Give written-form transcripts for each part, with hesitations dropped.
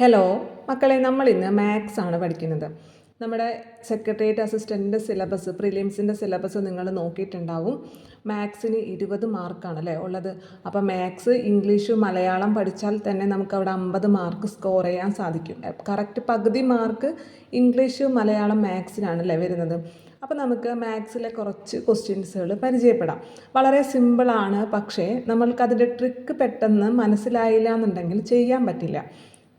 Hello മക്കളെ, നമ്മളിന്ന് maths ആണ് പഠിക്കുന്നത്. നമ്മുടെ സെക്രട്ടേറിയറ്റ് അസിസ്റ്റൻറ്റിൻ്റെ സിലബസ്, പ്രിലിംസിൻ്റെ സിലബസ് നിങ്ങൾ നോക്കിയിട്ടുണ്ടാവും. മാത്സിന് 20 മാർക്കാണല്ലേ ഉള്ളത്. അപ്പോൾ മാത്സ്, ഇംഗ്ലീഷ്, മലയാളം പഠിച്ചാൽ തന്നെ നമുക്കവിടെ 50 മാർക്ക് സ്കോർ ചെയ്യാൻ സാധിക്കും. കറക്റ്റ് പകുതി മാർക്ക് ഇംഗ്ലീഷ്, മലയാളം, മാത്സിനാണല്ലേ വരുന്നത്. അപ്പോൾ നമുക്ക് മാത്സിലെ കുറച്ച് ക്വസ്റ്റ്യൻസുകൾ പരിചയപ്പെടാം. വളരെ സിമ്പിളാണ്, പക്ഷേ നമ്മൾക്കതിൻ്റെ ട്രിക്ക് പെട്ടെന്ന് മനസ്സിലായില്ല എന്നുണ്ടെങ്കിൽ ചെയ്യാൻ പറ്റില്ല.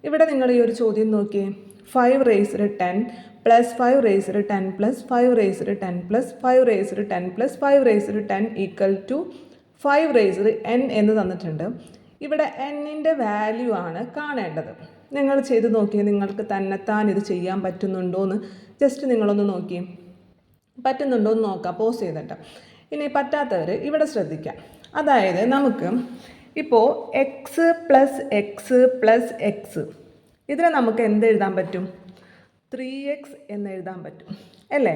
ഇവിടെ നിങ്ങൾ ഈ ഒരു ചോദ്യം നോക്കിയേ. 5 raised 10 plus 5 raised 10 plus 5 raised 10 plus 5 raised 10 plus 5 raised 10 equal to 5 raised n എന്ന് തന്നിട്ടുണ്ട്. ഇവിടെ എന്നിൻ്റെ വാല്യൂ ആണ് കാണേണ്ടത്. നിങ്ങൾ ചെയ്ത് നോക്കിയേ, നിങ്ങൾക്ക് തന്നെത്താൻ ഇത് ചെയ്യാൻ പറ്റുന്നുണ്ടോ എന്ന് ജസ്റ്റ് നിങ്ങളൊന്ന് നോക്കിയേ. പറ്റുന്നുണ്ടോ എന്ന് നോക്കാം, പോസ് ചെയ്തിട്ട്. ഇനി പറ്റാത്തവർ ഇവിടെ ശ്രദ്ധിക്കാം. അതായത് നമുക്ക് ഇപ്പോൾ X plus X plus X, ഇതിനെ നമുക്ക് എന്ത് എഴുതാൻ പറ്റും? 3x എന്ന് എഴുതാൻ പറ്റും അല്ലേ?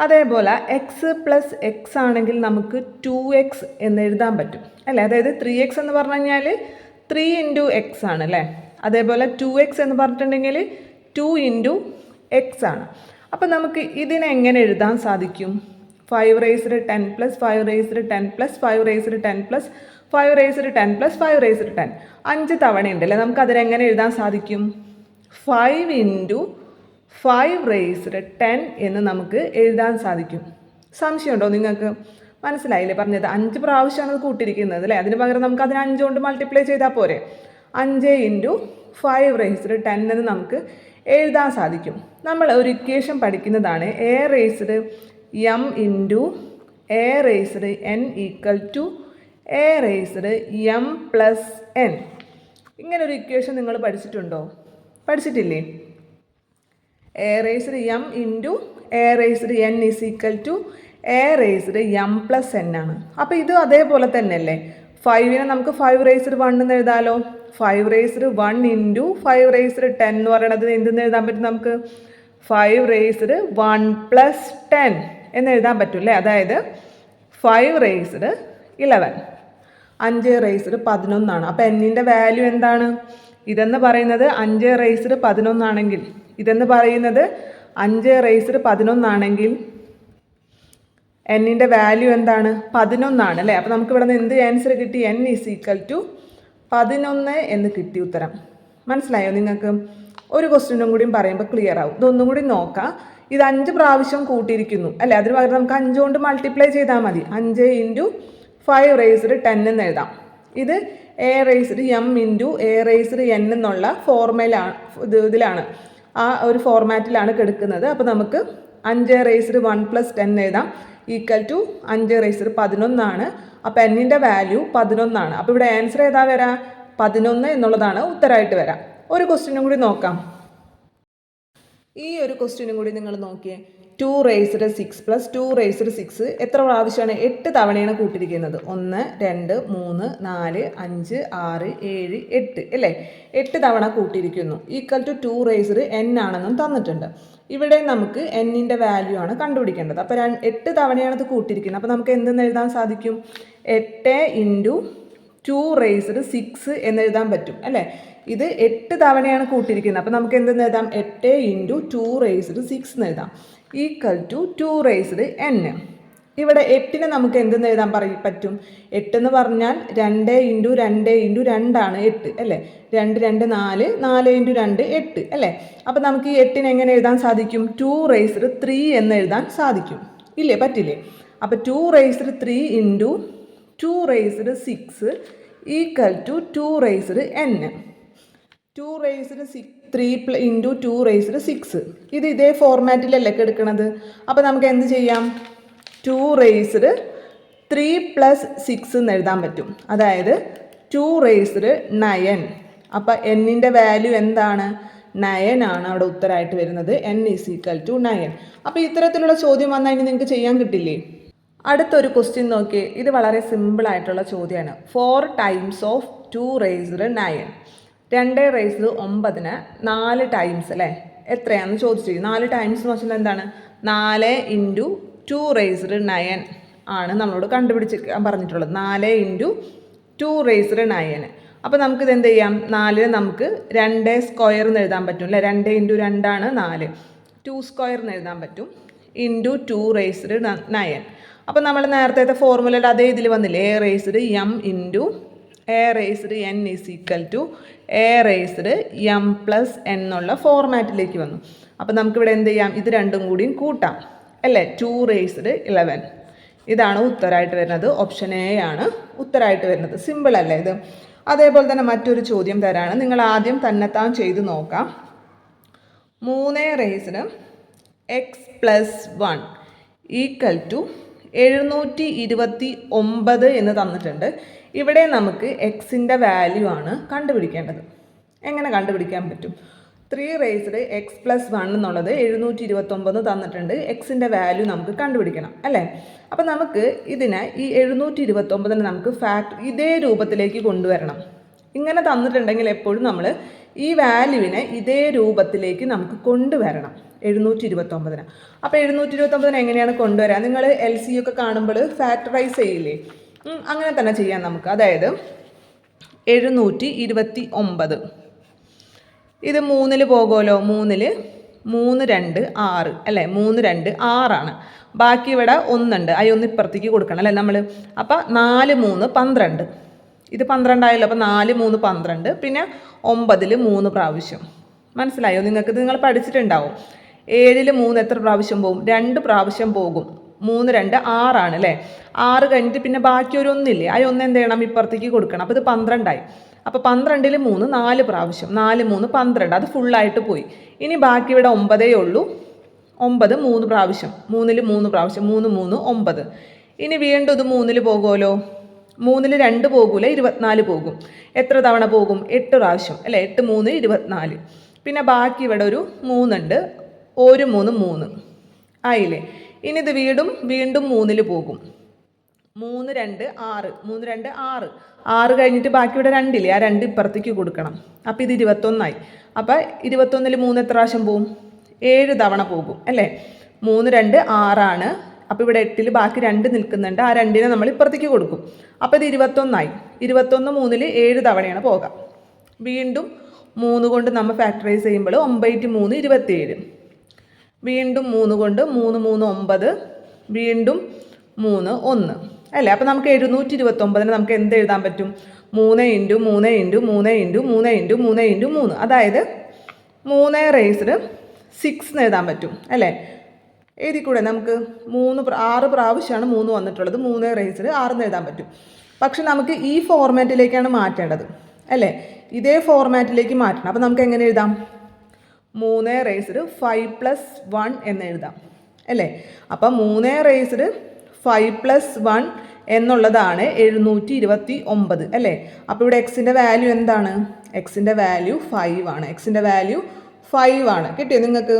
അതേപോലെ എക്സ് പ്ലസ് എക്സ് ആണെങ്കിൽ നമുക്ക് 2x എന്ന് എഴുതാൻ പറ്റും അല്ലേ? അതായത് 3x എന്ന് പറഞ്ഞു കഴിഞ്ഞാൽ 3 ഇൻറ്റു എക്സ് ആണ് അല്ലേ? അതേപോലെ 2x എന്ന് പറഞ്ഞിട്ടുണ്ടെങ്കിൽ 2 ഇൻറ്റു എക്സ് ആണ്. അപ്പോൾ നമുക്ക് ഇതിനെ എങ്ങനെ എഴുതാൻ സാധിക്കും? 5 raised 10 plus 5 raised 10 plus 5 raised 10 plus 5 raised 10 plus 5 raised 10 5 തവണയുണ്ടല്ലേ. നമുക്ക് അതിനെങ്ങനെ എഴുതാൻ സാധിക്കും? 5 ഇൻറ്റു 5 റേസ്ഡ് 10 എന്ന് നമുക്ക് എഴുതാൻ സാധിക്കും. സംശയമുണ്ടോ നിങ്ങൾക്ക്? മനസ്സിലായില്ലേ പറഞ്ഞത്? 5 പ്രാവശ്യമാണ് അത് കൂട്ടിയിരിക്കുന്നത് അല്ലേ? അതിന് പകരം നമുക്ക് അതിന് 5 കൊണ്ട് മൾട്ടിപ്ലൈ ചെയ്താൽ പോരെ. 5 ഇൻറ്റു 5 റേസ്ഡ് 10 എന്ന് നമുക്ക് എഴുതാൻ സാധിക്കും. നമ്മൾ ഒരു ഇക്വേഷൻ പഠിക്കുന്നതാണ് a raised M into A raised n equal to A raised M plus n. ഇങ്ങനൊരു ഇക്വേഷൻ നിങ്ങൾ പഠിച്ചിട്ടുണ്ടോ? പഠിച്ചിട്ടില്ലേ? A raised M into A raised N is equal to A raised M plus n ആണ്. അപ്പോൾ ഇത് അതേപോലെ തന്നെ അല്ലേ? 5നെ നമുക്ക് 5 റേസ്ഡ് 1 എന്ന് എഴുതാമല്ലോ. 5 റേസ്ഡ് 1 ഇൻറ്റു 5 റേസ്ഡ് 10 എന്ന് പറയണത് എന്തെന്ന് എഴുതാൻ പറ്റും നമുക്ക്? 5 റേസ്ഡ് 1 പ്ലസ് 10 എന്ന് എഴുതാൻ പറ്റും അല്ലേ? അതായത് 5 റേസ്ഡ് 11, 5 റേസ്ഡ് 11 ആണ്. അപ്പോൾ എന്നിൻ്റെ വാല്യൂ എന്താണ്? ഇതെന്ന് പറയുന്നത് 5 റേസ്ഡ് 11 ആണെങ്കിൽ, ഇതെന്ന് പറയുന്നത് 5 റേസ്ഡ് 11 ആണെങ്കിൽ എന്നിൻ്റെ വാല്യൂ എന്താണ്? 11 ആണ് അല്ലേ? അപ്പോൾ നമുക്ക് ഇവിടെ നിന്ന് എന്ത് ആൻസർ കിട്ടി? n ഈസ് ഈക്വൽ ടു 11 എന്ന് കിട്ടി ഉത്തരം. മനസ്സിലായോ നിങ്ങൾക്ക്? ഒരു ക്വസ്റ്റ്യനും കൂടിയും പറയുമ്പോൾ ക്ലിയർ ആവും. ഇതൊന്നും കൂടി നോക്കാം. ഇത് 5 പ്രാവശ്യം കൂട്ടിയിരിക്കുന്നു അല്ലേ? അതിന് പകരം നമുക്ക് 5 കൊണ്ട് മൾട്ടിപ്ലൈ ചെയ്താൽ മതി. 5 ഇൻറ്റു 5 റേസ്ഡ് 10 എന്ന് എഴുതാം. ഇത് A raised M into A raised N എന്നുള്ള ഫോർമുലയാണ്, ഇതിലാണ്, ആ ഒരു ഫോർമാറ്റിലാണ് കിടക്കുന്നത്. അപ്പോൾ നമുക്ക് 5 റേസ്ഡ് 1 പ്ലസ് 10 എഴുതാം ഈക്വൽ ടു 5 റേസ്ഡ് 11 ആണ്. അപ്പോൾ എന്നിൻ്റെ വാല്യൂ 11 ആണ്. അപ്പോൾ ഇവിടെ ആൻസർ ഏതാ വരാം? 11 എന്നുള്ളതാണ് ഉത്തരമായിട്ട് വരാം. ഒരു ക്വസ്റ്റ്യനും കൂടി നോക്കാം. ഈ ഒരു ക്വസ്റ്റ്യനും കൂടി നിങ്ങൾ നോക്കിയേ. 2 റേസ്ഡ് 6 പ്ലസ് 2 റേസ്ഡ് 6 എത്ര പ്രാവശ്യമാണ്? 8 തവണയാണ് കൂട്ടിയിരിക്കുന്നത്. 1 2 3 4 5 6 7 8 അല്ലേ? 8 തവണ കൂട്ടിയിരിക്കുന്നു. ഈക്വൽ ടു 2 റേസ്ഡ് n ആണെന്നും തന്നിട്ടുണ്ട്. ഇവിടെ നമുക്ക് എന്നിൻ്റെ വാല്യൂ ആണ് കണ്ടുപിടിക്കേണ്ടത്. അപ്പോൾ 8 തവണയാണ് ഇത് കൂട്ടിയിരിക്കുന്നത്. അപ്പോൾ നമുക്ക് എന്തെന്ന് എഴുതാൻ സാധിക്കും? 8 ഇൻറ്റു 2 റേസ്ഡ് 6 എന്ന് എഴുതാൻ പറ്റും അല്ലേ? ഇത് 8 തവണയാണ് കൂട്ടിയിരിക്കുന്നത്. അപ്പോൾ നമുക്ക് എന്തെന്ന് എഴുതാം? 8 ഇൻറ്റു 2 റേസ്ഡ് 6 എന്ന് എഴുതാം ഈക്വൽ ടു 2 റേസ്ഡ് n. ഇവിടെ 8നെ നമുക്ക് എന്തെന്ന് എഴുതാൻ പറ്റും? 8 എന്ന് പറഞ്ഞാൽ 2 ഇൻറ്റു 2 ഇൻറ്റു 2 ആണ് 8 അല്ലേ? 2 2 4, 4 ഇൻറ്റു 2 8 അല്ലേ? അപ്പോൾ നമുക്ക് ഈ 8നെ എങ്ങനെ എഴുതാൻ സാധിക്കും? 2 റേസ്ഡ് 3 എന്ന് എഴുതാൻ സാധിക്കും ഇല്ലേ? പറ്റില്ലേ? അപ്പോൾ 2 raised 3 into 2 raised 6 equal to 2 raised n. 2 raised 3 into 2 raised 6 ഇത് ഇതേ ഫോർമാറ്റിലല്ലേ എടുക്കണത്. അപ്പോൾ നമുക്ക് എന്ത് ചെയ്യാം? 2 റേസ്ഡ് 3 പ്ലസ് 6 എന്ന് എഴുതാൻ പറ്റും. അതായത് 2 റേസ്ഡ് 9. അപ്പോൾ എന്നിൻ്റെ വാല്യൂ എന്താണ്? 9 ആണ് അവിടെ ഉത്തരമായിട്ട് വരുന്നത്. n is equal to 9. അപ്പോൾ ഇത്തരത്തിലുള്ള ചോദ്യം വന്നാൽ ഇനി നിങ്ങൾക്ക് ചെയ്യാൻ കിട്ടില്ലേ? അടുത്തൊരു ക്വസ്റ്റ്യൻ നോക്കിയേ. ഇത് വളരെ സിമ്പിളായിട്ടുള്ള ചോദ്യമാണ്. 4 ടൈംസ് ഓഫ് 2 റേസ്ഡ് 9. 2 റേസ്ഡ് 9ന് 4 ടൈംസ് അല്ലേ? എത്രയാണെന്ന് ചോദിച്ചിരിക്കും. 4 ടൈംസ് എന്ന് വെച്ചാൽ എന്താണ്? 4 ഇൻറ്റു 2 റേസ്ഡ് 9 ആണ് നമ്മളോട് കണ്ടുപിടിച്ച് പറഞ്ഞിട്ടുള്ളത്. 4 ഇൻറ്റു 2 റേസ്ഡ് 9. അപ്പോൾ നമുക്കിത് എന്ത് ചെയ്യാം, 4 നമുക്ക് 2 സ്ക്വയർ എന്ന് എഴുതാൻ പറ്റും അല്ലേ. 2 × 2 ആണ് 4. 2 സ്ക്വയർ എന്ന് എഴുതാൻ പറ്റും. Into 2 raised 9. അപ്പോൾ നമ്മൾ നേരത്തെ ഫോർമുലയുടെ അതേ ഇതിൽ വന്നില്ലേ, A raised M into A raised N is equal to A raised M plus N എന്നുള്ള ഫോർമാറ്റിലേക്ക് വന്നു. അപ്പോൾ നമുക്കിവിടെ എന്ത് ചെയ്യാം, ഇത് രണ്ടും കൂടിയും കൂട്ടാം അല്ലേ. 2 റേസ്ഡ് 11 ഇതാണ് ഉത്തരമായിട്ട് വരുന്നത്. ഓപ്ഷൻ എ ആണ് ഉത്തരമായിട്ട് വരുന്നത്. സിമ്പിൾ അല്ലേ ഇത്. അതേപോലെ തന്നെ മറ്റൊരു ചോദ്യം തരാണ്. നിങ്ങൾ ആദ്യം തന്നെത്താൻ ചെയ്ത് നോക്കാം. 3 raised X plus 1 equal to 729 എന്ന് തന്നിട്ടുണ്ട്. ഇവിടെ നമുക്ക് എക്സിൻ്റെ വാല്യൂ ആണ് കണ്ടുപിടിക്കേണ്ടത്. എങ്ങനെ കണ്ടുപിടിക്കാൻ പറ്റും? 3 റേസ്ഡ് എക്സ് പ്ലസ് 1 എന്നുള്ളത് 729 തന്നിട്ടുണ്ട്. എക്സിൻ്റെ വാല്യൂ നമുക്ക് കണ്ടുപിടിക്കണം അല്ലേ. അപ്പം നമുക്ക് ഇതിനെ ഈ 729 നമുക്ക് ഇതേ രൂപത്തിലേക്ക് കൊണ്ടുവരണം. ഇങ്ങനെ തന്നിട്ടുണ്ടെങ്കിൽ എപ്പോഴും നമ്മൾ ഈ വാല്യൂവിനെ ഇതേ രൂപത്തിലേക്ക് നമുക്ക് കൊണ്ടുവരണം 729. അപ്പോൾ 729 എങ്ങനെയാണ് കൊണ്ടുവരിക? നിങ്ങൾ LC ഒക്കെ കാണുമ്പോൾ ഫാക്ടറൈസ് ചെയ്യില്ലേ, അങ്ങനെ തന്നെ ചെയ്യാം നമുക്ക്. അതായത് 729 ഇത് 3 പോകുമല്ലോ. 3 2 6 അല്ലേ. 3 2 6 ബാക്കി ഇവിടെ 1 ഉണ്ട്. ആ 1 ഇപ്പുറത്തേക്ക് കൊടുക്കണം അല്ലേ നമ്മൾ. അപ്പോൾ 4 3 12. ഇത് 12 ആയല്ലോ. അപ്പോൾ 4 3 12. പിന്നെ 9 3 പ്രാവശ്യം. മനസ്സിലായോ നിങ്ങൾക്ക്? നിങ്ങൾ പഠിച്ചിട്ടുണ്ടാവും. 7 3 എത്ര പ്രാവശ്യം പോകും? 2 പ്രാവശ്യം പോകും. 3 2 6 അല്ലേ. 6 കഴിഞ്ഞിട്ട് പിന്നെ ബാക്കി ഒരു 1 ഇല്ലേ, ആ 1 എന്ത് ചെയ്യണം, ഇപ്പുറത്തേക്ക് കൊടുക്കണം. അപ്പോൾ ഇത് 12 ആയി. അപ്പോൾ 12 3 4 പ്രാവശ്യം. 4 3 12. അത് ഫുള്ളായിട്ട് പോയി. ഇനി ബാക്കി ഇവിടെ 9 ഉള്ളൂ. 9 3 പ്രാവശ്യം. 3 3 പ്രാവശ്യം. 3 3 9. ഇനി വീണ്ടും ഇത് 3 പോകുമല്ലോ. 3 2 പോകൂല, 24 പോകും. എത്ര തവണ പോകും? 8 പ്രാവശ്യം അല്ലേ. 8 3 24. പിന്നെ ബാക്കി ഇവിടെ ഒരു 3 ഉണ്ട്. 1 3 3 ആയില്ലേ. ഇനി ഇത് വീണ്ടും 3 പോകും. 3 2 6. 3 2 6. 6 കഴിഞ്ഞിട്ട് ബാക്കി ഇവിടെ 2 ഇല്ലേ, ആ 2 ഇപ്പുറത്തേക്ക് കൊടുക്കണം. അപ്പോൾ ഇത് 21 ആയി. അപ്പോൾ 21 3 എത്ര പ്രാവശ്യം പോകും? 7 തവണ പോകും അല്ലേ. 3 2 6. അപ്പോൾ ഇവിടെ 8 ബാക്കി 2 നിൽക്കുന്നുണ്ട്. ആ 2നെ നമ്മൾ ഇപ്പുറത്തേക്ക് കൊടുക്കും. അപ്പോൾ ഇത് 21 ആയി. 21 3 7 തവണയാണ് പോകാം. വീണ്ടും 3 കൊണ്ട് നമ്മൾ ഫാക്ടറൈസ് ചെയ്യുമ്പോൾ 9 3 27. വീണ്ടും 3 കൊണ്ട് 3 3 9. വീണ്ടും 3 1 അല്ലേ. അപ്പോൾ നമുക്ക് 729 നമുക്ക് എന്ത് എഴുതാൻ പറ്റും? 3 × 3 × 3 × 3 × 3 × 3. അതായത് 3 റേസ്ഡ് 6 എന്ന് എഴുതാൻ പറ്റും അല്ലേ. എഴുതിക്കൂടെ നമുക്ക്? 6 പ്രാവശ്യമാണ് 3 വന്നിട്ടുള്ളത്. 3 റേസ്ഡ് 6 എന്ന് എഴുതാൻ പറ്റും. പക്ഷെ നമുക്ക് ഈ ഫോർമാറ്റിലേക്കാണ് മാറ്റേണ്ടത് അല്ലേ. ഇതേ ഫോർമാറ്റിലേക്ക് മാറ്റണം. അപ്പോൾ നമുക്ക് എങ്ങനെ എഴുതാം? 3 റേസ്ഡ് 5 + 1 എന്ന് എഴുതാം അല്ലേ. അപ്പം 3 റേസ്ഡ് 5 + 1 എന്നുള്ളതാണ് 729 അല്ലേ. അപ്പോൾ ഇവിടെ എക്സിൻ്റെ വാല്യൂ എന്താണ്? എക്സിൻ്റെ വാല്യൂ 5 ആണ്. എക്സിൻ്റെ വാല്യൂ 5 ആണ്. കിട്ടിയോ നിങ്ങൾക്ക്?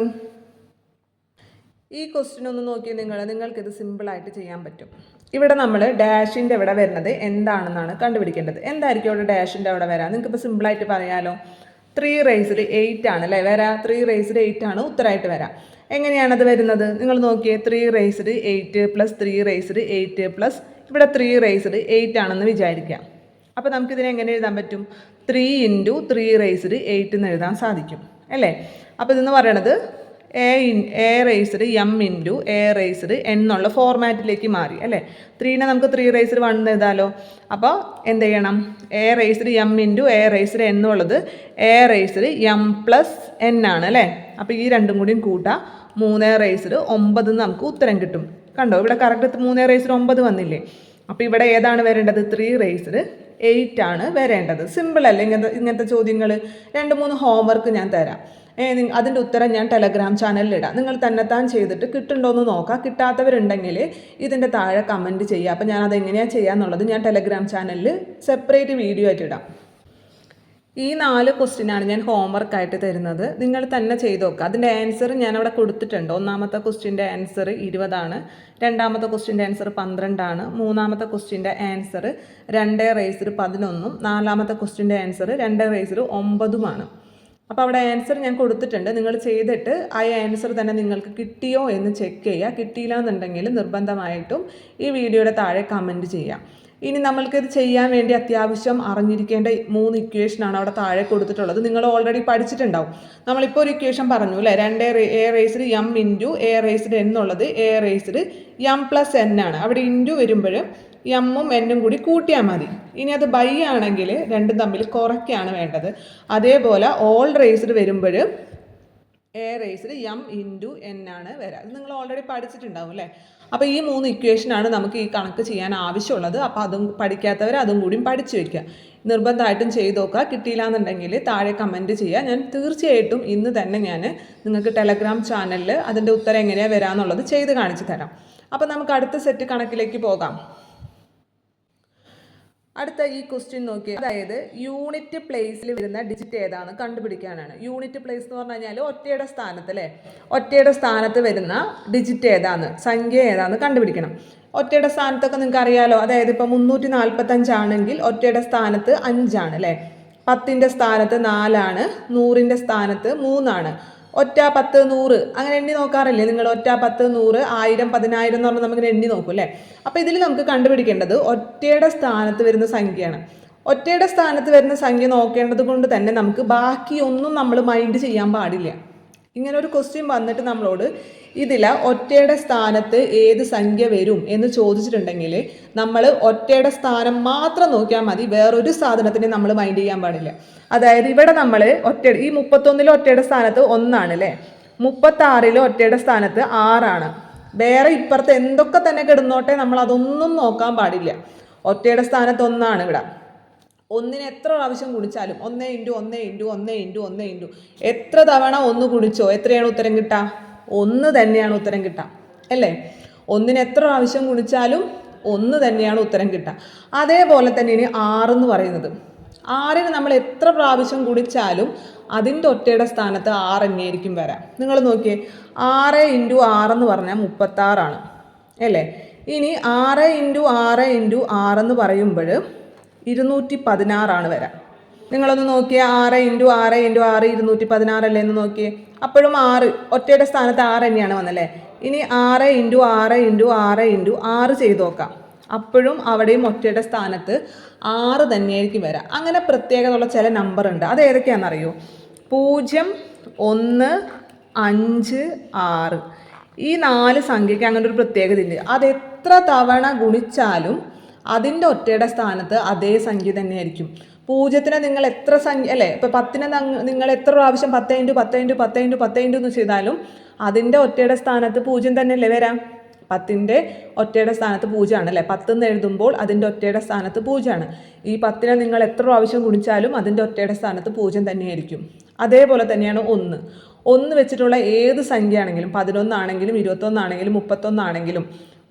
ഈ ക്വസ്റ്റ്യൻ ഒന്ന് നോക്കിയാൽ നിങ്ങൾക്കിത് സിമ്പിളായിട്ട് ചെയ്യാൻ പറ്റും. ഇവിടെ നമ്മൾ ഡാഷിൻ്റെ ഇവിടെ വരുന്നത് എന്താണെന്നാണ് കണ്ടുപിടിക്കേണ്ടത്. എന്തായിരിക്കും അവിടെ ഡാഷിൻ്റെ അവിടെ വരാം? നിങ്ങൾക്കിപ്പോൾ സിമ്പിളായിട്ട് പറയാലോ. 3 റേസ്ഡ് 8 ആണ് അല്ലേ വരാം. 3 റേസ്ഡ് 8 ആണ് ഉത്തരമായിട്ട് വരാം. എങ്ങനെയാണത് വരുന്നത്? നിങ്ങൾ നോക്കിയേ. 3 റേസ്ഡ് 8 + 3 റേസ്ഡ് 8 പ്ലസ് ഇവിടെ 3 റേസ്ഡ് 8 ആണെന്ന് വിചാരിക്കാം. അപ്പോൾ നമുക്കിതിനെ എങ്ങനെ എഴുതാൻ പറ്റും? 3 × 3 റേസ്ഡ് 8 എന്ന് എഴുതാൻ സാധിക്കും അല്ലേ. അപ്പോൾ ഇതെന്ന് പറയണത് A raised M into A raised N എന്നുള്ള ഫോർമാറ്റിലേക്ക് മാറി അല്ലേ. 3നെ നമുക്ക് 3 റേസ്ഡ് 1 എന്ന് എഴുതാമല്ലോ. അപ്പോൾ എന്ത് ചെയ്യണം? A raised M into A raised n എന്നുള്ളത് a raised M plus n ആണ് അല്ലേ. അപ്പോൾ ഈ രണ്ടും കൂടിയും കൂട്ടാം. 3 റേസ്ഡ് 9 നമുക്ക് ഉത്തരം കിട്ടും. കണ്ടോ, ഇവിടെ കറക്റ്റ് 3 റേസ്ഡ് 9 വന്നില്ലേ. അപ്പോൾ ഇവിടെ ഏതാണ് വരേണ്ടത്? 3 റേസ്ഡ് 8 ആണ് വരേണ്ടത്. സിമ്പിൾ അല്ലേ ഇങ്ങനത്തെ ചോദ്യങ്ങൾ? 2-3 ഹോംവർക്ക് ഞാൻ തരാം. അതിൻ്റെ ഉത്തരം ഞാൻ ടെലഗ്രാം ചാനലിൽ ഇടാം. നിങ്ങൾ തന്നെത്താൻ ചെയ്തിട്ട് കിട്ടുന്നുണ്ടോയെന്ന് നോക്കാം. കിട്ടാത്തവരുണ്ടെങ്കിൽ ഇതിൻ്റെ താഴെ കമൻറ്റ് ചെയ്യുക. അപ്പോൾ ഞാൻ അതെങ്ങനെയാണ് ചെയ്യുക എന്നുള്ളത് ഞാൻ ടെലഗ്രാം ചാനലിൽ സെപ്പറേറ്റ് വീഡിയോ ആയിട്ട് ഇടാം. ഈ 4 ക്വസ്റ്റ്യനാണ് ഞാൻ ഹോംവർക്കായിട്ട് തരുന്നത്. നിങ്ങൾ തന്നെ ചെയ്ത് നോക്കുക. അതിൻ്റെ ആൻസർ ഞാനവിടെ കൊടുത്തിട്ടുണ്ട്. ഒന്നാമത്തെ ക്വസ്റ്റ്യൻ്റെ ആൻസർ 20 ആണ്. രണ്ടാമത്തെ ക്വസ്റ്റ്യൻ്റെ ആൻസർ 12 ആണ്. മൂന്നാമത്തെ ക്വസ്റ്റ്യൻ്റെ ആൻസർ 2 റേസ്ഡ് 11ഉം നാലാമത്തെ ക്വസ്റ്റ്യൻ്റെ ആൻസർ 2 റേസ്ഡ് 9ഉമാണ്. അപ്പോൾ അവിടെ ആൻസർ ഞാൻ കൊടുത്തിട്ടുണ്ട്. നിങ്ങൾ ചെയ്തിട്ട് ആ ആൻസർ തന്നെ നിങ്ങൾക്ക് കിട്ടിയോ എന്ന് ചെക്ക് ചെയ്യുക. കിട്ടിയില്ല എന്നുണ്ടെങ്കിൽ നിർബന്ധമായിട്ടും ഈ വീഡിയോയുടെ താഴെ കമൻറ്റ് ചെയ്യാം. ഇനി നമ്മൾക്കിത് ചെയ്യാൻ വേണ്ടി അത്യാവശ്യം അറിഞ്ഞിരിക്കേണ്ട 3 ഇക്വേഷനാണ് അവിടെ താഴെ കൊടുത്തിട്ടുള്ളത്. നിങ്ങൾ ഓൾറെഡി പഠിച്ചിട്ടുണ്ടാവും. നമ്മളിപ്പോൾ ഒരു ഇക്വേഷൻ പറഞ്ഞു അല്ലേ, 2a⁻m ഇൻറ്റു a⁻n എന്നുള്ളത് a⁻m+n ആണ്. അവിടെ ഇൻറ്റു വരുമ്പോൾ എമ്മും എന്നും കൂടി കൂട്ടിയാൽ മതി. ഇനി അത് ബൈ ആണെങ്കിൽ രണ്ടും തമ്മിൽ കുറയ്ക്കാണ് വേണ്ടത്. അതേപോലെ ഓൾ റേസ്ഡ് വരുമ്പോൾ a⁻m ഇൻറ്റു n ആണ് വരിക. അത് നിങ്ങൾ ഓൾറെഡി പഠിച്ചിട്ടുണ്ടാവും അല്ലേ. അപ്പോൾ ഈ 3 ഇക്വേഷനാണ് നമുക്ക് ഈ കണക്ക് ചെയ്യാൻ ആവശ്യമുള്ളത്. അപ്പോൾ അതും പഠിക്കാത്തവർ അതും കൂടിയും പഠിച്ചു വയ്ക്കുക. നിർബന്ധമായിട്ടും ചെയ്ത് നോക്കുക. കിട്ടിയില്ല എന്നുണ്ടെങ്കിൽ താഴെ കമൻറ്റ് ചെയ്യുക. ഞാൻ തീർച്ചയായിട്ടും ഇന്ന് തന്നെ ഞാൻ നിങ്ങൾക്ക് ടെലഗ്രാം ചാനലിൽ അതിൻ്റെ ഉത്തരം എങ്ങനെയാണ് വരാമെന്നുള്ളത് ചെയ്ത് കാണിച്ചു തരാം. അപ്പോൾ നമുക്ക് അടുത്ത സെറ്റ് കണക്കിലേക്ക് പോകാം. അടുത്ത ഈ ക്വസ്റ്റ്യൻ നോക്കിയാൽ, അതായത് യൂണിറ്റ് പ്ലേസിൽ വരുന്ന ഡിജിറ്റ് ഏതാണെന്ന് കണ്ടുപിടിക്കാനാണ്. യൂണിറ്റ് പ്ലേസ് എന്ന് പറഞ്ഞു കഴിഞ്ഞാൽ ഒറ്റയുടെ സ്ഥാനത്ത് അല്ലേ, ഒറ്റയുടെ സ്ഥാനത്ത് വരുന്ന ഡിജിറ്റ് ഏതാന്ന്, സംഖ്യ ഏതാന്ന് കണ്ടുപിടിക്കണം. ഒറ്റയുടെ സ്ഥാനത്തൊക്കെ നിങ്ങൾക്ക് അറിയാലോ. അതായത് ഇപ്പോൾ 345 ആണെങ്കിൽ ഒറ്റയുടെ സ്ഥാനത്ത് 5 ആണ് അല്ലേ, 10ൻ്റെ സ്ഥാനത്ത് 4 ആണ്, 100ൻ്റെ സ്ഥാനത്ത് 3 ആണ്. ഒറ്റ 10 100 അങ്ങനെ എണ്ണി നോക്കാറില്ലേ നിങ്ങൾ? ഒറ്റ 10 100 1000 10000 എന്ന് പറഞ്ഞാൽ നമുക്ക് എണ്ണി നോക്കും അല്ലേ. അപ്പോൾ ഇതിൽ നമുക്ക് കണ്ടുപിടിക്കേണ്ടത് ഒറ്റയുടെ സ്ഥാനത്ത് വരുന്ന സംഖ്യയാണ്. ഒറ്റയുടെ സ്ഥാനത്ത് വരുന്ന സംഖ്യ നോക്കേണ്ടത് കൊണ്ട് തന്നെ നമുക്ക് ബാക്കിയൊന്നും നമ്മൾ മൈൻഡ് ചെയ്യാൻ പാടില്ല. ഇങ്ങനെ ഒരു ക്വസ്റ്റ്യൻ വന്നിട്ട് നമ്മളോട് ഇതിൽ ഒറ്റയുടെ സ്ഥാനത്ത് ഏത് സംഖ്യ വരും എന്ന് ചോദിച്ചിട്ടുണ്ടെങ്കിൽ നമ്മൾ ഒറ്റയുടെ സ്ഥാനം മാത്രം നോക്കിയാൽ മതി, വേറൊരു സാധനത്തിനെ നമ്മൾ മൈൻഡ് ചെയ്യാൻ പാടില്ല. അതായത് ഇവിടെ നമ്മൾ ഈ 31 ഒറ്റയുടെ സ്ഥാനത്ത് 1 ആണ് അല്ലേ, 36 ഒറ്റയുടെ സ്ഥാനത്ത് 6 ആണ്. വേറെ ഇപ്പുറത്ത് എന്തൊക്കെ തന്നെ കിടന്നോട്ടെ നമ്മൾ അതൊന്നും നോക്കാൻ പാടില്ല. ഒറ്റയുടെ സ്ഥാനത്ത് 1 ആണ് ഇവിടെ. 1നെ എത്ര പ്രാവശ്യം ഗുണിച്ചാലും 1 × 1 × 1 × 1 × എത്ര തവണ 1 ഗുണിച്ചോ എത്രയാണ് ഉത്തരം കിട്ടുക? 1 തന്നെയാണ് ഉത്തരം കിട്ടുക അല്ലേ. 1നെ എത്ര പ്രാവശ്യം ഗുണിച്ചാലും 1 തന്നെയാണ് ഉത്തരം കിട്ടുക. അതേപോലെ തന്നെയാണ് 6 എന്ന് പറയുന്നത്. 6ന് നമ്മൾ എത്ര പ്രാവശ്യം ഗുണിച്ചാലും അതിൻ്റെ ഒറ്റയുടെ സ്ഥാനത്ത് 6 തന്നെയായിരിക്കും വരാം. നിങ്ങൾ നോക്കിയേ, 6 × 6 എന്ന് പറഞ്ഞാൽ 36 ആണ് അല്ലേ. ഇനി 6 × 6 × 6 എന്ന് പറയുമ്പോൾ 216 ആണ് വരാം. നിങ്ങളൊന്ന് നോക്കിയേ, 6 × 6 × 6 216 അല്ലേ എന്ന് നോക്കിയേ. അപ്പോഴും 6 ഒറ്റയുടെ സ്ഥാനത്ത് 6 തന്നെയാണ് വന്നല്ലേ. ഇനി 6 × 6 × 6 × 6 ചെയ്ത് നോക്കാം. അപ്പോഴും അവിടെയും ഒറ്റയുടെ സ്ഥാനത്ത് 6 തന്നെയായിരിക്കും വരാം. അങ്ങനെ പ്രത്യേകതയുള്ള ചില നമ്പർ ഉണ്ട്. അത് ഏതൊക്കെയാണെന്നറിയോ? 0 1 5 6 ഈ 4 സംഖ്യയ്ക്ക് അങ്ങനെ ഒരു പ്രത്യേകത ഉണ്ട്. അത് എത്ര തവണ ഗുണിച്ചാലും അതിൻ്റെ ഒറ്റയുടെ സ്ഥാനത്ത് അതേ സംഖ്യ തന്നെയായിരിക്കും. 0നെ നിങ്ങൾ എത്ര സംഖ്യ അല്ലേ, ഇപ്പോൾ 10നെ നിങ്ങൾ എത്ര പ്രാവശ്യം 10 × 10 × 10 × 10 എന്ന് ചെയ്താലും അതിൻ്റെ ഒറ്റയുടെ സ്ഥാനത്ത് 0 തന്നെയല്ലേ വരാം. 10ൻ്റെ ഒറ്റയുടെ സ്ഥാനത്ത് 0 ആണ് അല്ലേ. 10 എന്ന് എഴുതുമ്പോൾ അതിൻ്റെ ഒറ്റയുടെ സ്ഥാനത്ത് 0 ആണ്. ഈ 10നെ നിങ്ങൾ എത്ര പ്രാവശ്യം ഗുണിച്ചാലും അതിൻ്റെ ഒറ്റയുടെ സ്ഥാനത്ത് 0 തന്നെയായിരിക്കും. അതേപോലെ തന്നെയാണ് 1 വെച്ചിട്ടുള്ള ഏത് സംഖ്യ ആണെങ്കിലും 11 ആണെങ്കിലും 21 ആണെങ്കിലും 31 ആണെങ്കിലും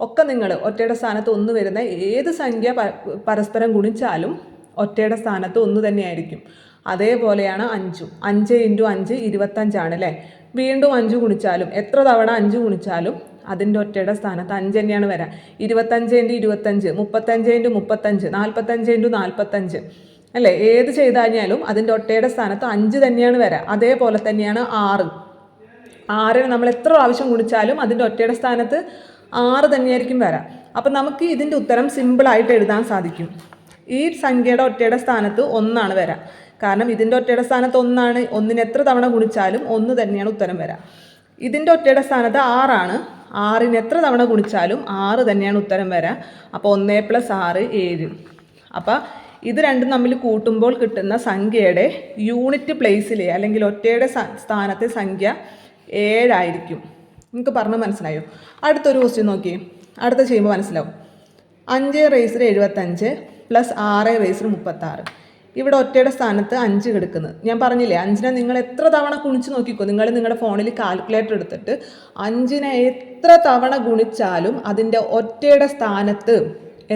ഒക്കെ നിങ്ങൾ ഒറ്റയുടെ സ്ഥാനത്ത് 1 വരുന്ന ഏത് സംഖ്യ പരസ്പരം ഗുണിച്ചാലും ഒറ്റയുടെ സ്ഥാനത്ത് 1 തന്നെയായിരിക്കും. അതേപോലെയാണ് 5 5 × 5 25 ആണ് അല്ലേ. വീണ്ടും 5 ഗുണിച്ചാലും എത്ര തവണ 5 ഗുണിച്ചാലും അതിൻ്റെ ഒറ്റയുടെ സ്ഥാനത്ത് 5 തന്നെയാണ് വരാം. 25 × 25 35 × 35 45 × 45 അല്ലേ. ഏത് ചെയ്ത് കഴിഞ്ഞാലും അതിൻ്റെ ഒറ്റയുടെ സ്ഥാനത്ത് 5 തന്നെയാണ് വരാം. അതേപോലെ തന്നെയാണ് 6നെ നമ്മൾ എത്ര പ്രാവശ്യം ഗുണിച്ചാലും അതിൻ്റെ ഒറ്റയുടെ സ്ഥാനത്ത് 6 തന്നെയായിരിക്കും വരാം. അപ്പം നമുക്ക് ഇതിൻ്റെ ഉത്തരം സിമ്പിളായിട്ട് എഴുതാൻ സാധിക്കും. ഈ സംഖ്യയുടെ ഒറ്റയുടെ സ്ഥാനത്ത് 1 ആണ് വരാം. കാരണം ഇതിൻ്റെ ഒറ്റയുടെ സ്ഥാനത്ത് 1 ആണ്. 1നെ എത്ര തവണ ഗുണിച്ചാലും 1 തന്നെയാണ് ഉത്തരം വരാം. ഇതിൻ്റെ ഒറ്റയുടെ സ്ഥാനത്ത് 6 ആണ്. 6ന് എത്ര തവണ ഗുണിച്ചാലും 6 തന്നെയാണ് ഉത്തരം വരാം. അപ്പോൾ 1 + 6 7. അപ്പോൾ ഇത് രണ്ടും തമ്മിൽ കൂട്ടുമ്പോൾ കിട്ടുന്ന സംഖ്യയുടെ യൂണിറ്റ് പ്ലേസിലെ അല്ലെങ്കിൽ ഒറ്റയുടെ സ്ഥാനത്തെ സംഖ്യ 7 ആയിരിക്കും. നിങ്ങൾക്ക് പറഞ്ഞ് മനസ്സിലായോ? അടുത്തൊരു ക്വസ്റ്റ്യൻ നോക്കിയേ. അടുത്ത ചെയ്യുമ്പോൾ മനസ്സിലാവും. 5⁻75 + 6⁻36. ഇവിടെ ഒറ്റയുടെ സ്ഥാനത്ത് 5 കിടക്കുന്നത്. ഞാൻ പറഞ്ഞില്ലേ, 5നെ നിങ്ങൾ എത്ര തവണ ഗുണിച്ച് നോക്കിക്കോ. നിങ്ങൾ നിങ്ങളുടെ ഫോണിൽ കാൽക്കുലേറ്റർ എടുത്തിട്ട് 5നെ എത്ര തവണ ഗുണിച്ചാലും അതിൻ്റെ ഒറ്റയുടെ സ്ഥാനത്ത്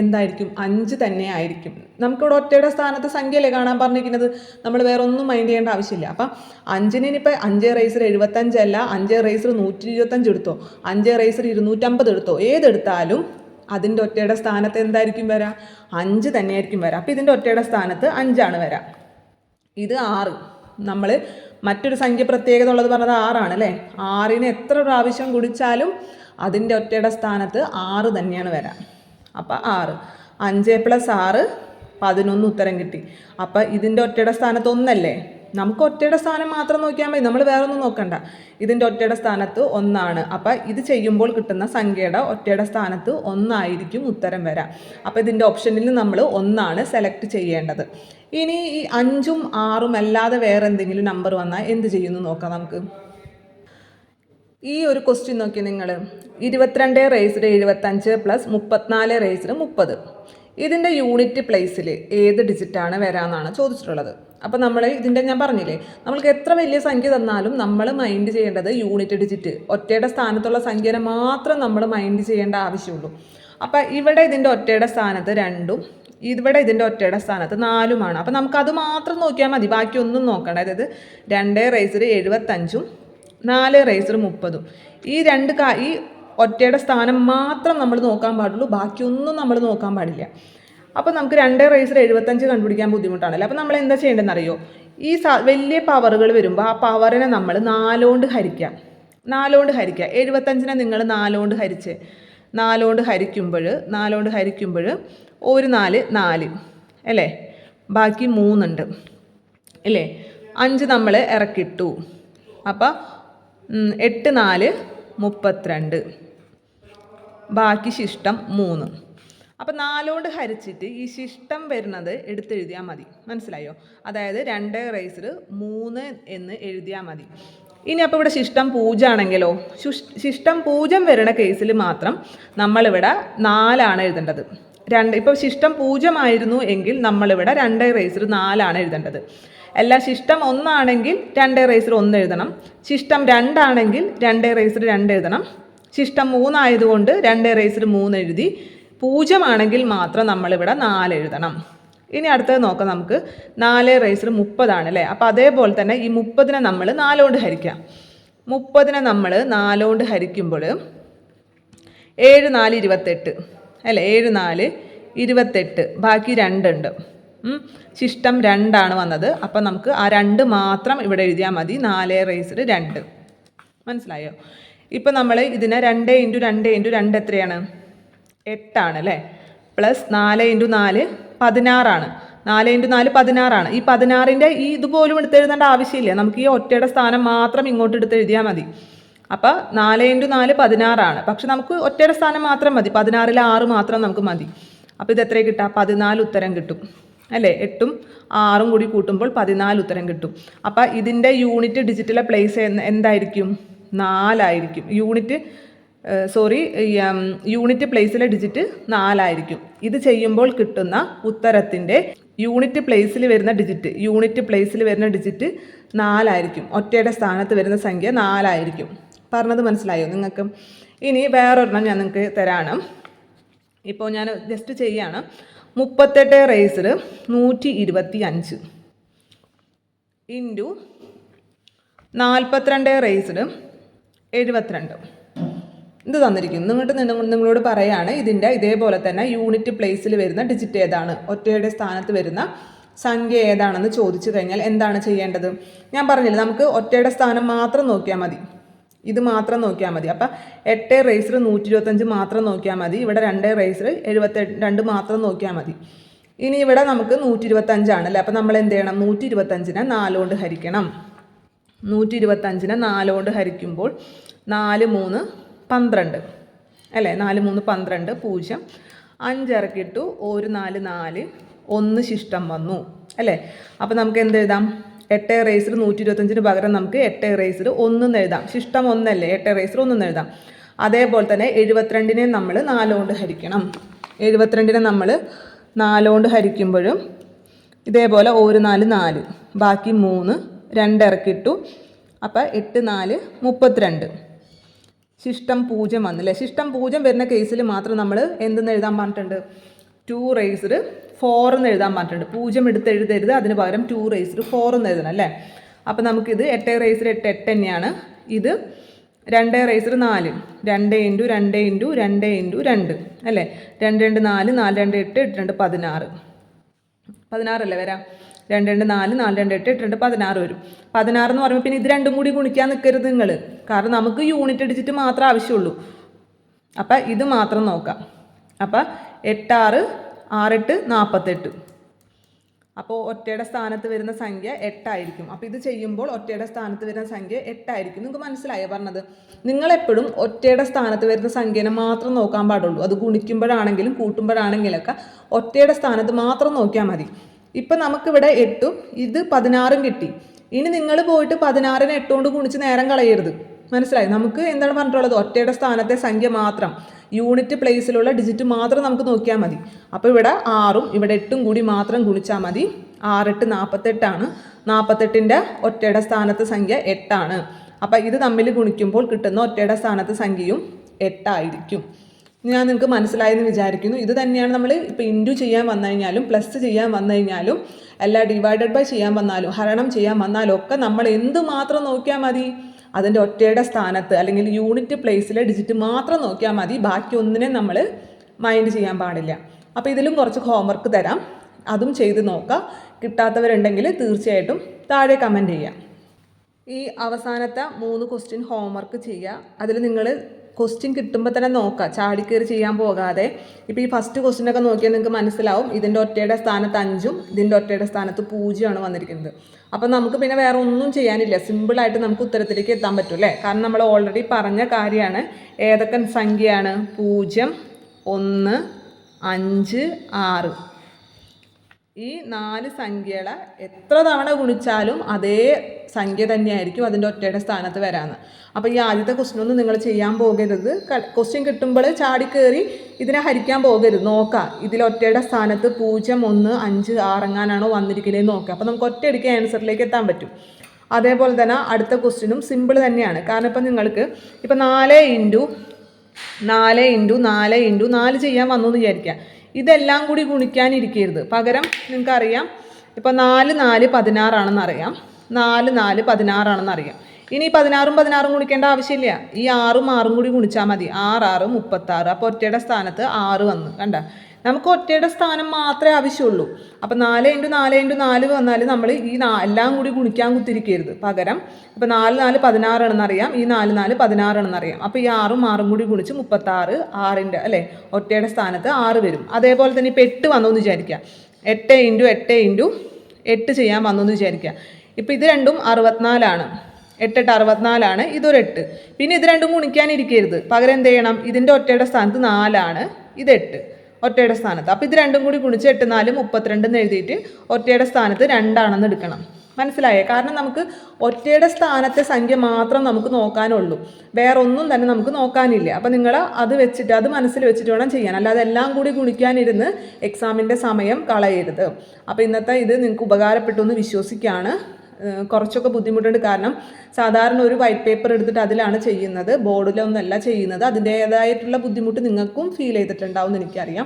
എന്തായിരിക്കും? 5 തന്നെ ആയിരിക്കും. നമുക്കിവിടെ ഒറ്റയുടെ സ്ഥാനത്ത് സംഖ്യയല്ലേ കാണാൻ പറഞ്ഞിരിക്കുന്നത്. നമ്മൾ വേറെ ഒന്നും മൈൻഡ് ചെയ്യേണ്ട ആവശ്യമില്ല. അപ്പം 5ന് ഇനിയിപ്പോൾ 5⁻75 അല്ല, 5⁻125 എടുത്തോ, 5⁻250 എടുത്തോ, ഏതെടുത്താലും അതിൻ്റെ ഒറ്റയുടെ സ്ഥാനത്ത് എന്തായിരിക്കും വരാം? 5 തന്നെയായിരിക്കും വരാം. അപ്പോൾ ഇതിൻ്റെ ഒറ്റയുടെ സ്ഥാനത്ത് 5 ആണ് വരാം. ഇത് 6. നമ്മൾ മറ്റൊരു സംഖ്യ പ്രത്യേകത ഉള്ളത് പറഞ്ഞത് 6 ആണ് അല്ലേ. 6നെ എത്ര പ്രാവശ്യം ഗുണിച്ചാലും അതിൻ്റെ ഒറ്റയുടെ സ്ഥാനത്ത് 6 തന്നെയാണ് വരാം. അപ്പോൾ 6. 5 + 6 11 ഉത്തരം കിട്ടി. അപ്പം ഇതിൻ്റെ ഒറ്റയുടെ സ്ഥാനത്ത് 1 അല്ലേ? നമുക്ക് ഒറ്റയുടെ സ്ഥാനം മാത്രം നോക്കിയാൽ മതി, നമ്മൾ വേറെ ഒന്നും നോക്കണ്ട. ഇതിൻ്റെ ഒറ്റയുടെ സ്ഥാനത്ത് 1 ആണ്. അപ്പം ഇത് ചെയ്യുമ്പോൾ കിട്ടുന്ന സംഖ്യയുടെ ഒറ്റയുടെ സ്ഥാനത്ത് 1 ആയിരിക്കും ഉത്തരം വരാം. അപ്പോൾ ഇതിൻ്റെ ഓപ്ഷനിൽ നമ്മൾ 1 ആണ് സെലക്ട് ചെയ്യേണ്ടത്. ഇനി ഈ 5ഉം 6ഉം അല്ലാതെ വേറെ എന്തെങ്കിലും നമ്പർ വന്നാൽ എന്ത് ചെയ്യുന്നു നോക്കാം നമുക്ക്. ഈ ഒരു ക്വസ്റ്റ്യൻ നോക്കി നിങ്ങൾ, 22⁻75 + 34⁻30. ഇതിൻ്റെ യൂണിറ്റ് പ്ലേസിൽ ഏത് ഡിജിറ്റാണ് വരാമെന്നാണ് ചോദിച്ചിട്ടുള്ളത്. അപ്പോൾ നമ്മൾ ഇതിൻ്റെ ഞാൻ പറഞ്ഞില്ലേ, നമ്മൾക്ക് എത്ര വലിയ സംഖ്യ തന്നാലും നമ്മൾ മൈൻഡ് ചെയ്യേണ്ടത് യൂണിറ്റ് ഡിജിറ്റ്, ഒറ്റയുടെ സ്ഥാനത്തുള്ള സംഖ്യനെ മാത്രം നമ്മൾ മൈൻഡ് ചെയ്യേണ്ട ആവശ്യമുള്ളൂ. അപ്പോൾ ഇവിടെ ഇതിൻ്റെ ഒറ്റയുടെ സ്ഥാനത്ത് 2ഉം ഇവിടെ ഇതിൻ്റെ ഒറ്റയുടെ സ്ഥാനത്ത് 4ഉമാണ്. അപ്പോൾ നമുക്കത് മാത്രം നോക്കിയാൽ മതി, ബാക്കിയൊന്നും നോക്കണ്ട. അതായത് 2⁻75ഉം 4⁻30. ഈ ഒറ്റയുടെ സ്ഥാനം മാത്രം നമ്മൾ നോക്കാൻ പാടുള്ളൂ, ബാക്കിയൊന്നും നമ്മൾ നോക്കാൻ പാടില്ല. അപ്പോൾ നമുക്ക് 2⁻75 കണ്ടുപിടിക്കാൻ ബുദ്ധിമുട്ടാണല്ലോ. അപ്പോൾ നമ്മൾ എന്താ ചെയ്യേണ്ടതെന്ന് അറിയോ? ഈ വലിയ പവറുകൾ വരുമ്പോൾ ആ പവറിനെ നമ്മൾ 4 കൊണ്ട് ഹരിക്കാം. 75നെ നിങ്ങൾ 4 കൊണ്ട് ഹരിച്ചേ. 4 കൊണ്ട് ഹരിക്കുമ്പോൾ 1 4 4 അല്ലേ, ബാക്കി 3 ഉണ്ട് അല്ലേ, 5 നമ്മൾ ഇറക്കിട്ടു. അപ്പോൾ 8 4 32, ബാക്കി ശിഷ്ടം 3. അപ്പോൾ 4 കൊണ്ട് ഹരിച്ചിട്ട് ഈ ശിഷ്ടം വരുന്നത് എടുത്തെഴുതിയാൽ മതി, മനസ്സിലായോ? അതായത് 2⁻3 എന്ന് എഴുതിയാൽ മതി. ഇനി അപ്പോൾ ഇവിടെ ശിഷ്ടം 0 ആണെങ്കിലോ, ശിഷ്ടം 0 വരുന്ന കേസിൽ മാത്രം നമ്മളിവിടെ 4 ആണ് എഴുതേണ്ടത്. ഇപ്പോൾ ശിഷ്ടം 0 ആയിരുന്നു എങ്കിൽ നമ്മളിവിടെ 2⁻4 ആണ് എഴുതേണ്ടത്. അല്ല ശിഷ്ടം 1 ആണെങ്കിൽ 2⁻1 എഴുതണം. ശിഷ്ടം 2 ആണെങ്കിൽ 2⁻2 എഴുതണം. ശിഷ്ടം 3 ആയതുകൊണ്ട് 2⁻3 എഴുതി. 0 ആണെങ്കിൽ മാത്രം നമ്മളിവിടെ 4 എഴുതണം. ഇനി അടുത്തത് നോക്കാം നമുക്ക്. 4⁻30 ആണ് അല്ലേ. അപ്പോൾ അതേപോലെ തന്നെ ഈ 30നെ നമ്മൾ 4 കൊണ്ട് ഹരിക്കാം. 30നെ നമ്മൾ 4 കൊണ്ട് ഹരിക്കുമ്പോൾ 7 4 28 അല്ലേ, 7 4 28, ബാക്കി 2 ഉണ്ട്. ശിഷ്ടം 2 ആണ് വന്നത്. അപ്പം നമുക്ക് ആ 2 മാത്രം ഇവിടെ എഴുതിയാൽ മതി. 4⁻2 മനസ്സിലായോ? ഇപ്പം നമ്മൾ ഇതിനെ 2 × 2 × 2 എത്രയാണ്? 8 ആണ് അല്ലേ. പ്ലസ് 4 × 4 16 ആണ്. 4 × 4 16 ആണ്. ഈ 16ൻ്റെ ഇതുപോലും എടുത്തെഴുതേണ്ട ആവശ്യമില്ല, നമുക്ക് ഈ ഒറ്റയുടെ സ്ഥാനം മാത്രം ഇങ്ങോട്ട് എടുത്തെഴുതിയാൽ മതി. അപ്പോൾ 4 × 4 16 ആണ്. പക്ഷെ നമുക്ക് ഒറ്റയുടെ സ്ഥാനം മാത്രം മതി, 16ൽ 6 മാത്രം നമുക്ക് മതി. അപ്പോൾ ഇത് എത്ര കിട്ടുക? 14 ഉത്തരം കിട്ടും അല്ലേ. 8ഉം 6ഉം കൂടി കൂട്ടുമ്പോൾ 14 ഉത്തരം കിട്ടും. അപ്പോൾ ഇതിൻ്റെ യൂണിറ്റ് ഡിജിറ്റിലെ പ്ലേസ് എന്തായിരിക്കും? 4 ആയിരിക്കും. യൂണിറ്റ് പ്ലേസിലെ ഡിജിറ്റ് 4 ആയിരിക്കും. ഇത് ചെയ്യുമ്പോൾ കിട്ടുന്ന ഉത്തരത്തിൻ്റെ യൂണിറ്റ് പ്ലേസിൽ വരുന്ന ഡിജിറ്റ് 4 ആയിരിക്കും. ഒറ്റയുടെ സ്ഥാനത്ത് വരുന്ന സംഖ്യ 4 ആയിരിക്കും. പറഞ്ഞത് മനസ്സിലായോ നിങ്ങൾക്ക്? ഇനി വേറൊരെണ്ണം ഞാൻ നിങ്ങൾക്ക് തരാണ്. ഇപ്പോൾ ഞാൻ ജസ്റ്റ് ചെയ്യാണ്. 38⁻125 ഇൻറ്റു 42⁻72 ഇത് തന്നിരിക്കുന്നു. നിങ്ങളോട് പറയാണ് ഇതിൻ്റെ ഇതേപോലെ തന്നെ യൂണിറ്റ് പ്ലേസിൽ വരുന്ന ഡിജിറ്റ് ഏതാണ്, ഒറ്റയുടെ സ്ഥാനത്ത് വരുന്ന സംഖ്യ ഏതാണെന്ന് ചോദിച്ചു കഴിഞ്ഞാൽ എന്താണ് ചെയ്യേണ്ടത്? ഞാൻ പറഞ്ഞില്ല, നമുക്ക് ഒറ്റയുടെ സ്ഥാനം മാത്രം നോക്കിയാൽ മതി, ഇത് മാത്രം നോക്കിയാൽ മതി. അപ്പം 8⁻125 മാത്രം നോക്കിയാൽ മതി. ഇവിടെ 2⁻72 മാത്രം നോക്കിയാൽ മതി. ഇനി ഇവിടെ നമുക്ക് 125 ആണല്ലേ. അപ്പം നമ്മൾ എന്ത് ചെയ്യണം? 125നെ 4 കൊണ്ട് ഹരിക്കണം. 125നെ 4 കൊണ്ട് ഹരിക്കുമ്പോൾ 4 3 12 അല്ലേ. 4 3 12 0. 5 ഇറക്കിയിട്ടു. 1 4 4 1 ശിഷ്ടം വന്നു അല്ലേ. അപ്പം നമുക്ക് എന്ത് എഴുതാം? 8⁻125 പകരം നമുക്ക് 8⁻1 എന്ന് എഴുതാം. ശിഷ്ടം 1 അല്ലേ, 8⁻1 എന്ന് എഴുതാം. അതേപോലെ തന്നെ 72നെ നമ്മൾ 4 കൊണ്ട് ഹരിക്കണം. 72നെ നമ്മൾ 4 കൊണ്ട് ഹരിക്കുമ്പോഴും ഇതേപോലെ 1 4 4 ബാക്കി 3 2 ഇറക്കിയിട്ടു. അപ്പോൾ 8 4 32 ശിഷ്ടം 0 വന്നില്ലേ. ശിഷ്ടം 0 വരുന്ന കേസിൽ മാത്രം നമ്മൾ എന്തെന്ന് എഴുതാൻ പറഞ്ഞിട്ടുണ്ട്? 2⁻4 എന്ന് എഴുതാൻ പറഞ്ഞിട്ടുണ്ട്. 0 എടുത്ത് എഴുതരുത്, അതിന് പകരം 2⁻4 എന്ന് എഴുതണം അല്ലേ. അപ്പം നമുക്കിത് 8⁻8 8 തന്നെയാണ്. ഇത് 2⁻4 2 × 2 × 2 × 2 അല്ലേ. 2 2 4 4 2 8 8 2 16 16 അല്ലേ വരാം. 2 2 4 4 2 8 8 2 16 വരും. 16 എന്ന് പറയുമ്പോൾ പിന്നെ ഇത് രണ്ടും കൂടി ഗുണിക്കാൻ നിൽക്കരുത് നിങ്ങൾ, കാരണം നമുക്ക് യൂണിറ്റ് ഡിജിറ്റ് മാത്രമേ ആവശ്യമുള്ളൂ. അപ്പം ഇത് മാത്രം നോക്കാം. അപ്പം 8 6 6 8 48. അപ്പോൾ ഒറ്റയുടെ സ്ഥാനത്ത് വരുന്ന സംഖ്യ 8 ആയിരിക്കും. അപ്പോൾ ഇത് ചെയ്യുമ്പോൾ ഒറ്റയുടെ സ്ഥാനത്ത് വരുന്ന സംഖ്യ 8 ആയിരിക്കും. നിങ്ങൾക്ക് മനസ്സിലായോ പറഞ്ഞത്? നിങ്ങളെപ്പോഴും ഒറ്റയുടെ സ്ഥാനത്ത് വരുന്ന സംഖ്യനെ മാത്രം നോക്കാൻ പാടുള്ളൂ. അത് ഗുണിക്കുമ്പോഴാണെങ്കിലും കൂട്ടുമ്പോഴാണെങ്കിലൊക്കെ ഒറ്റയുടെ സ്ഥാനത്ത് മാത്രം നോക്കിയാൽ മതി. ഇപ്പം നമുക്കിവിടെ 8ഉം ഇത് 16ഉം കിട്ടി. ഇനി നിങ്ങൾ പോയിട്ട് 16നെ 8 കൊണ്ട് ഗുണിച്ച് നേരം കളയരുത്. മനസ്സിലായി? നമുക്ക് എന്താണ് പറഞ്ഞിട്ടുള്ളത്? ഒറ്റയുടെ സ്ഥാനത്തെ സംഖ്യ മാത്രം, യൂണിറ്റ് പ്ലേസിലുള്ള ഡിജിറ്റ് മാത്രം നമുക്ക് നോക്കിയാൽ മതി. അപ്പോൾ ഇവിടെ 6ഉം ഇവിടെ 8ഉം കൂടി മാത്രം ഗുണിച്ചാൽ മതി. 6 8 48 48ൻ്റെ ഒറ്റയുടെ സ്ഥാനത്ത് സംഖ്യ 8. അപ്പോൾ ഇത് തമ്മിൽ ഗുണിക്കുമ്പോൾ കിട്ടുന്ന ഒറ്റയുടെ സ്ഥാനത്ത് സംഖ്യയും 8 ആയിരിക്കും. ഞാൻ നിങ്ങൾക്ക് മനസ്സിലായെന്ന് വിചാരിക്കുന്നു. ഇത് തന്നെയാണ് നമ്മൾ ഇപ്പോൾ ഇൻറ്റു ചെയ്യാൻ വന്നു കഴിഞ്ഞാലും പ്ലസ് ചെയ്യാൻ വന്നു കഴിഞ്ഞാലും അല്ല ഡിവൈഡഡ് ബൈ ചെയ്യാൻ വന്നാലും ഹരണം ചെയ്യാൻ വന്നാലും ഒക്കെ നമ്മൾ എന്ത് മാത്രം നോക്കിയാൽ മതി? അതിൻ്റെ ഒറ്റയുടെ സ്ഥാനത്ത് അല്ലെങ്കിൽ യൂണിറ്റ് പ്ലേസിലെ ഡിജിറ്റ് മാത്രം നോക്കിയാൽ മതി. ബാക്കി ഒന്നിനെ നമ്മൾ മൈൻഡ് ചെയ്യാൻ പാടില്ല. അപ്പോൾ ഇതിലും കുറച്ച് ഹോംവർക്ക് തരാം, അതും ചെയ്ത് നോക്കാം. കിട്ടാത്തവരുണ്ടെങ്കിൽ തീർച്ചയായിട്ടും താഴെ കമൻറ്റ് ചെയ്യാം. ഈ അവസാനത്തെ 3 ക്വസ്റ്റ്യൻ ഹോംവർക്ക് ചെയ്യുക. അതിൽ നിങ്ങൾ ക്വസ്റ്റ്യൻ കിട്ടുമ്പോൾ തന്നെ നോക്കുക, ചാടിക്കയറി ചെയ്യാൻ പോകാതെ. ഇപ്പോൾ ഈ ഫസ്റ്റ് ക്വസ്റ്റ്യനൊക്കെ നോക്കിയാൽ നിങ്ങൾക്ക് മനസ്സിലാവും ഇതിൻ്റെ ഒറ്റയുടെ സ്ഥാനത്ത് 5ഉം ഇതിൻ്റെ ഒറ്റയുടെ സ്ഥാനത്ത് 0 വന്നിരിക്കുന്നത്. അപ്പം നമുക്ക് പിന്നെ വേറെ ഒന്നും ചെയ്യാനില്ല, സിമ്പിളായിട്ട് നമുക്ക് ഉത്തരത്തിലേക്ക് എത്താൻ പറ്റും അല്ലേ? കാരണം നമ്മൾ ഓൾറെഡി പറഞ്ഞ കാര്യമാണ്. ഏതൊക്കെ സംഖ്യയാണ്? 0 1 5 6. ഈ 4 സംഖ്യകളെ എത്ര തവണ ഗുണിച്ചാലും അതേ സംഖ്യ തന്നെയായിരിക്കും അതിൻ്റെ ഒറ്റയുടെ സ്ഥാനത്ത് വരാമെന്ന്. അപ്പോൾ ഈ ആദ്യത്തെ ക്വസ്റ്റ്യനൊന്നും നിങ്ങൾ ചെയ്യാൻ പോകരുത്. ക്വസ്റ്റ്യൻ കിട്ടുമ്പോൾ ചാടിക്കയറി ഇതിനെ ഹരിക്കാൻ പോകരുത്. നോക്കുക, ഇതിൽ ഒറ്റയുടെ സ്ഥാനത്ത് 0 1 5 6 എങ്ങാനാണോ വന്നിരിക്കുന്നത് നോക്കുക. അപ്പോൾ നമുക്ക് ഒറ്റയടിക്ക് ആൻസറിലേക്ക് എത്താൻ പറ്റും. അതേപോലെ തന്നെ അടുത്ത ക്വസ്റ്റ്യനും സിമ്പിൾ തന്നെയാണ്. കാരണം ഇപ്പം നിങ്ങൾക്ക് ഇപ്പം 4 ഇൻറ്റു 4 ചെയ്യാൻ വന്നു എന്ന് വിചാരിക്കുക. ഇതെല്ലാം കൂടി ഗുണിക്കാനിരിക്കരുത്. പകരം നിങ്ങൾക്കറിയാം ഇപ്പോൾ 4 4 16 അറിയാം, 4 4 16 ഇനി 16 ഗുണിക്കേണ്ട ആവശ്യമില്ല. ഈ 6 കൂടി ഗുണിച്ചാൽ മതി. 6 6 36. അപ്പോൾ ഒറ്റയുടെ സ്ഥാനത്ത് 6 വന്നു. കണ്ട, നമുക്ക് ഒറ്റയുടെ സ്ഥാനം മാത്രമേ ആവശ്യമുള്ളൂ. അപ്പോൾ 4 × 4 × 4 വന്നാൽ നമ്മൾ ഈ എല്ലാം കൂടി ഗുണിക്കാൻ കുത്തിരിക്കരുത്. പകരം ഇപ്പോൾ 4 4 16 അറിയാം, ഈ 4 4 16 അറിയാം. അപ്പോൾ ഈ 6 കൂടി ഗുണിച്ച് 36, 6ൻ്റെ അല്ലേ ഒറ്റയുടെ സ്ഥാനത്ത് 6 വരും. അതേപോലെ തന്നെ ഇപ്പോൾ 8 വന്നു എന്ന് വിചാരിക്കുക. 8 × 8 × 8 ചെയ്യാൻ വന്നു എന്ന് വിചാരിക്കുക. ഇപ്പോൾ ഇത് രണ്ടും 64. 8 8 64. ഇതൊരു 8. പിന്നെ ഇത് രണ്ടും ഗുണിക്കാനിരിക്കരുത്. പകരം എന്ത് ചെയ്യണം? ഇതിൻ്റെ ഒറ്റയുടെ സ്ഥാനത്ത് 4, ഇത് 8 ഒറ്റയുടെ സ്ഥാനത്ത്. അപ്പോൾ ഇത് രണ്ടും കൂടി ഗുണിച്ച് 8 4 32 എന്ന് എഴുതിയിട്ട് ഒറ്റയുടെ സ്ഥാനത്ത് 2 എടുക്കണം. മനസ്സിലായേ? കാരണം നമുക്ക് ഒറ്റയുടെ സ്ഥാനത്തെ സംഖ്യ മാത്രം നമുക്ക് നോക്കാനുള്ളൂ, വേറെ ഒന്നും തന്നെ നമുക്ക് നോക്കാനില്ല. അപ്പോൾ നിങ്ങൾ അത് വെച്ചിട്ട് അത് മനസ്സിൽ വെച്ചിട്ട് വേണം ചെയ്യാൻ, അല്ലാതെ എല്ലാം കൂടി ഗുണിക്കാനിരുന്ന് എക്സാമിൻ്റെ സമയം കളയരുത്. അപ്പോൾ ഇന്നത്തെ ഇത് നിങ്ങൾക്ക് ഉപകാരപ്പെട്ടു എന്ന് വിശ്വസിക്കുകയാണ്. കുറച്ചൊക്കെ ബുദ്ധിമുട്ടുണ്ട്, കാരണം സാധാരണ ഒരു വൈറ്റ് പേപ്പർ എടുത്തിട്ട് അതിലാണ് ചെയ്യുന്നത്, ബോർഡിലൊന്നല്ല ചെയ്യുന്നത്. അതിൻ്റേതായിട്ടുള്ള ബുദ്ധിമുട്ട് നിങ്ങൾക്കും ഫീൽ ചെയ്തിട്ടുണ്ടാവും എന്ന് എനിക്കറിയാം.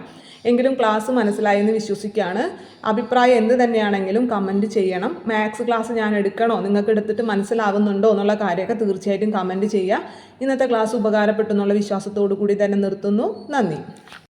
എങ്കിലും ക്ലാസ് മനസ്സിലായെന്ന് വിശ്വസിക്കുകയാണ്. അഭിപ്രായം എന്ത് തന്നെയാണെങ്കിലും കമൻറ്റ് ചെയ്യണം. മാത്സ് ക്ലാസ് ഞാൻ എടുക്കണോ, നിങ്ങൾക്ക് എടുത്തിട്ട് മനസ്സിലാവുന്നുണ്ടോ എന്നുള്ള കാര്യമൊക്കെ തീർച്ചയായിട്ടും കമൻറ്റ് ചെയ്യുക. ഇന്നത്തെ ക്ലാസ് ഉപകാരപ്പെട്ടു എന്നുള്ള വിശ്വാസത്തോടു കൂടി തന്നെ നിർത്തുന്നു. നന്ദി.